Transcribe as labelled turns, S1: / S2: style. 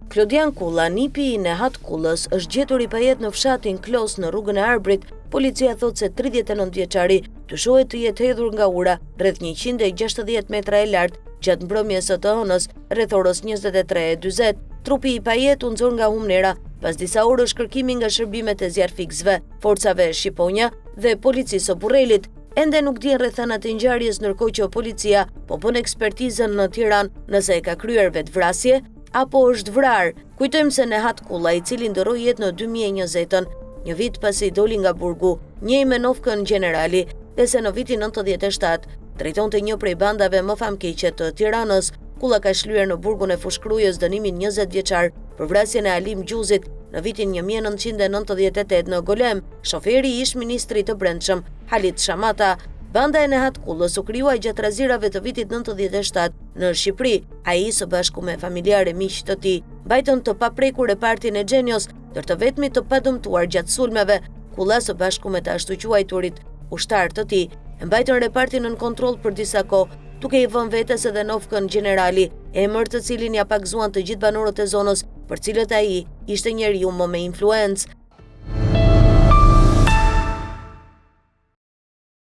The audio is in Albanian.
S1: Klodian Kulla, nipi i Nehat Kullës, është gjetur I pajet në fshatin Klos në rrugën e Arbrit. Policia thot se 39 vjeçari dyshohet të jetë hedhur nga ura rreth 160 metra e lartë gjatë mbrëmjes së të hënës, rreth orës 23:40. Trupi I pajet u nxor nga humnera pas disa orësh kërkimi nga shërbimet e zjarrfiksve, forcave shqiponja dhe policisë së Burrelit. Ende nuk dihen rrethanat e ngjarjes, ndërkohë që policia po bën ekspertizën në Tiranë nëse e ka kryer vetvrasje apo është vrar. Kujtojmë se Nehat Kulla, I cili ndoroi jetë në 2020-ën, një vit pasi doli nga burgu, njej me Novkën Gjenerali, dhe se në vitin 97 drejtonte një prej bandave më famkeqe të Tiranës. Kulla ka shlyer në burgun e Fushkrujës dënimin 20 vjeçar për vrasjen e Alim Gjuzit në vitin 1998 në Golem. Shoferi I ish ministri të brendshëm Halit Shamata. Banda e Nehat Kullës u krijuar gjatë razirave të vitit 97 në Shqipëri. Ai së bashku me familjarë e miq të tij mbajtën të paprekur repartin e Xhenios, ndër të vetmit të padëmtuar gjatë sulmeve. Kulla së bashku me të ashtu quajturit ushtar të tij e mbajtën repartin në kontroll për disa kohë, duke I vënë vetes edhe Novkën Gjenerali, emër të cilin ja pagzuan të gjithë banorët e zonës, për cilët ai ishte njeriu më me influencë.